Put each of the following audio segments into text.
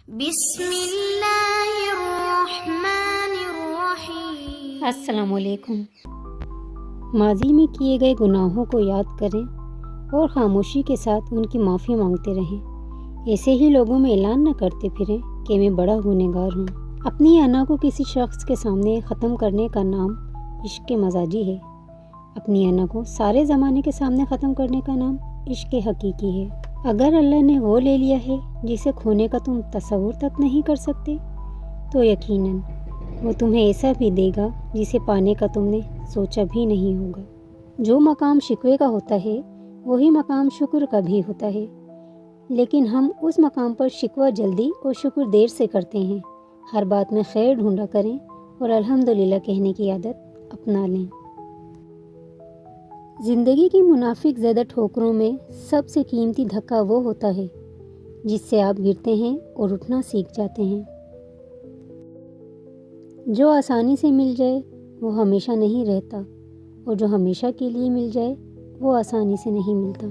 بسم اللہ الرحمن الرحیم۔ السلام علیکم۔ ماضی میں کیے گئے گناہوں کو یاد کریں اور خاموشی کے ساتھ ان کی معافی مانگتے رہیں۔ ایسے ہی لوگوں میں اعلان نہ کرتے پھریں کہ میں بڑا گنہگار ہوں۔ اپنی انا کو کسی شخص کے سامنے ختم کرنے کا نام عشق مزاجی ہے۔ اپنی انا کو سارے زمانے کے سامنے ختم کرنے کا نام عشق حقیقی ہے۔ اگر اللہ نے وہ لے لیا ہے جسے کھونے کا تم تصور تک نہیں کر سکتے، تو یقیناً وہ تمہیں ایسا بھی دے گا جسے پانے کا تم نے سوچا بھی نہیں ہوگا۔ جو مقام شکوے کا ہوتا ہے وہی مقام شکر کا بھی ہوتا ہے، لیکن ہم اس مقام پر شکوہ جلدی اور شکر دیر سے کرتے ہیں۔ ہر بات میں خیر ڈھونڈا کریں اور الحمدللہ کہنے کی عادت اپنا لیں۔ زندگی کی منافق زدہ ٹھوکروں میں سب سے قیمتی دھکا وہ ہوتا ہے جس سے آپ گرتے ہیں اور اٹھنا سیکھ جاتے ہیں۔ جو آسانی سے مل جائے وہ ہمیشہ نہیں رہتا، اور جو ہمیشہ کے لیے مل جائے وہ آسانی سے نہیں ملتا۔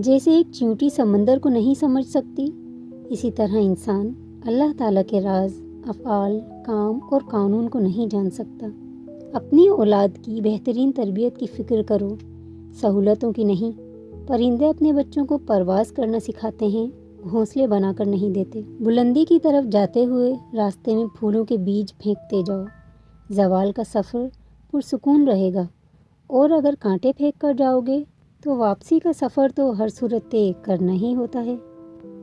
جیسے ایک چیونٹی سمندر کو نہیں سمجھ سکتی، اسی طرح انسان اللہ تعالیٰ کے راز، افعال، کام اور قانون کو نہیں جان سکتا۔ اپنی اولاد کی بہترین تربیت کی فکر کرو، سہولتوں کی نہیں۔ پرندے اپنے بچوں کو پرواز کرنا سکھاتے ہیں، گھونسلے بنا کر نہیں دیتے۔ بلندی کی طرف جاتے ہوئے راستے میں پھولوں کے بیج پھینکتے جاؤ۔ زوال کا سفر پرسکون رہے گا، اور اگر کانٹے پھینک کر جاؤ گے تو واپسی کا سفر تو ہر صورت طے کرنا ہی ہوتا ہے۔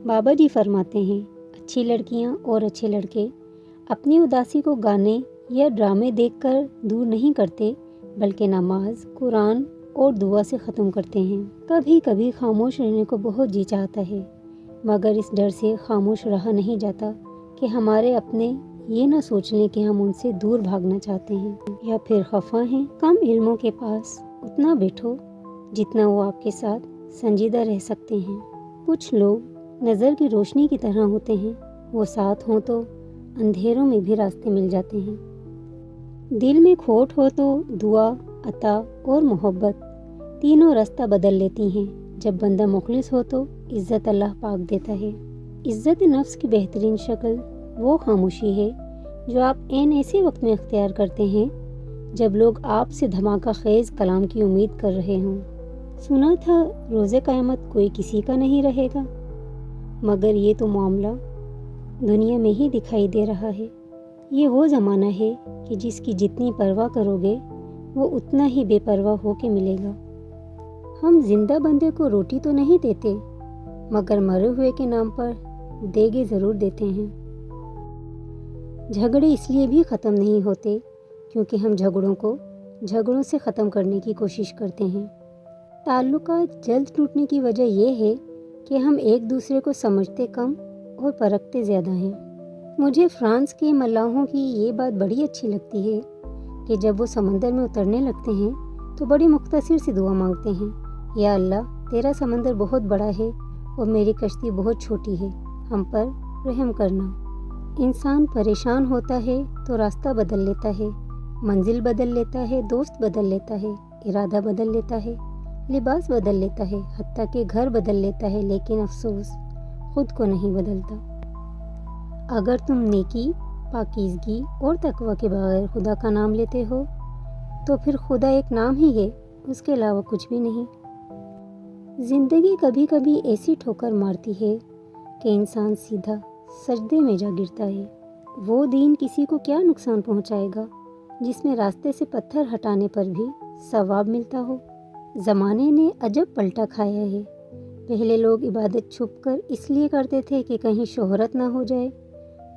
بابا جی فرماتے ہیں، اچھی لڑکیاں اور اچھے لڑکے اپنی اداسی کو گانے یا ڈرامے دیکھ کر دور نہیں کرتے، بلکہ نماز، قرآن اور دعا سے ختم کرتے ہیں۔ کبھی کبھی خاموش رہنے کو بہت جی چاہتا ہے، مگر اس ڈر سے خاموش رہا نہیں جاتا کہ ہمارے اپنے یہ نہ سوچ لیں کہ ہم ان سے دور بھاگنا چاہتے ہیں یا پھر خفا ہیں۔ کم علموں کے پاس اتنا بیٹھو جتنا وہ آپ کے ساتھ سنجیدہ رہ سکتے ہیں۔ کچھ لوگ نظر کی روشنی کی طرح ہوتے ہیں، وہ ساتھ ہوں تو اندھیروں میں بھی راستے مل جاتے ہیں۔ دل میں کھوٹ ہو تو دعا، عطا اور محبت تینوں راستہ بدل لیتی ہیں۔ جب بندہ مخلص ہو تو عزت اللہ پاک دیتا ہے۔ عزت نفس کی بہترین شکل وہ خاموشی ہے جو آپ ایسے وقت میں اختیار کرتے ہیں جب لوگ آپ سے دھماکہ خیز کلام کی امید کر رہے ہوں۔ سنا تھا روز قیامت کوئی کسی کا نہیں رہے گا، مگر یہ تو معاملہ دنیا میں ہی دکھائی دے رہا ہے۔ یہ وہ زمانہ ہے کہ جس کی جتنی پرواہ کرو گے وہ اتنا ہی بے پرواہ ہو کے ملے گا۔ ہم زندہ بندے کو روٹی تو نہیں دیتے، مگر مرے ہوئے کے نام پر دیگے ضرور دیتے ہیں۔ جھگڑے اس لیے بھی ختم نہیں ہوتے کیونکہ ہم جھگڑوں سے ختم کرنے کی کوشش کرتے ہیں۔ تعلقات جلد ٹوٹنے کی وجہ یہ ہے کہ ہم ایک دوسرے کو سمجھتے کم اور پرکھتے زیادہ ہیں۔ مجھے فرانس کے ملاحوں کی یہ بات بڑی اچھی لگتی ہے کہ جب وہ سمندر میں اترنے لگتے ہیں تو بڑی مختصر سی دعا مانگتے ہیں، یا اللہ تیرا سمندر بہت بڑا ہے اور میری کشتی بہت چھوٹی ہے، ہم پر رحم کرنا۔ انسان پریشان ہوتا ہے تو راستہ بدل لیتا ہے، منزل بدل لیتا ہے، دوست بدل لیتا ہے، ارادہ بدل لیتا ہے، لباس بدل لیتا ہے، حتیٰ کہ گھر بدل لیتا ہے، لیکن افسوس خود کو نہیں بدلتا۔ اگر تم نیکی، پاکیزگی اور تقوی کے بغیر خدا کا نام لیتے ہو تو پھر خدا ایک نام ہی ہے، اس کے علاوہ کچھ بھی نہیں۔ زندگی کبھی کبھی ایسی ٹھوکر مارتی ہے کہ انسان سیدھا سجدے میں جا گرتا ہے۔ وہ دین کسی کو کیا نقصان پہنچائے گا جس میں راستے سے پتھر ہٹانے پر بھی ثواب ملتا ہو۔ زمانے نے عجب پلٹا کھایا ہے۔ پہلے لوگ عبادت چھپ کر اس لیے کرتے تھے کہ کہیں شہرت نہ ہو جائے،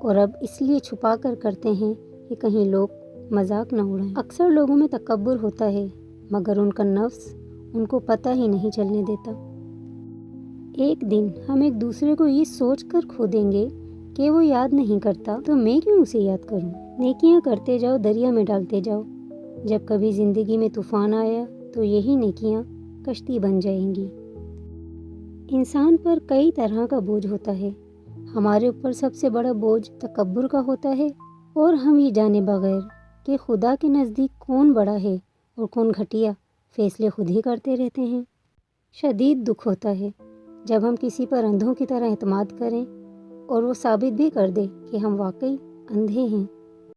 اور اب اس لیے چھپا کر کرتے ہیں کہ کہیں لوگ مذاق نہ اڑائیں۔ اکثر لوگوں میں تکبر ہوتا ہے، مگر ان کا نفس ان کو پتہ ہی نہیں چلنے دیتا۔ ایک دن ہم ایک دوسرے کو یہ سوچ کر کھو دیں گے کہ وہ یاد نہیں کرتا تو میں کیوں اسے یاد کروں۔ نیکیاں کرتے جاؤ، دریا میں ڈالتے جاؤ۔ جب کبھی زندگی میں طوفان آیا تو یہی نیکیاں کشتی بن جائیں گی۔ انسان پر کئی طرح کا بوجھ ہوتا ہے۔ ہمارے اوپر سب سے بڑا بوجھ تکبر کا ہوتا ہے، اور ہم یہ جانے بغیر کہ خدا کے نزدیک کون بڑا ہے اور کون گھٹیا، فیصلے خود ہی کرتے رہتے ہیں۔ شدید دکھ ہوتا ہے جب ہم کسی پر اندھوں کی طرح اعتماد کریں اور وہ ثابت بھی کر دے کہ ہم واقعی اندھے ہیں۔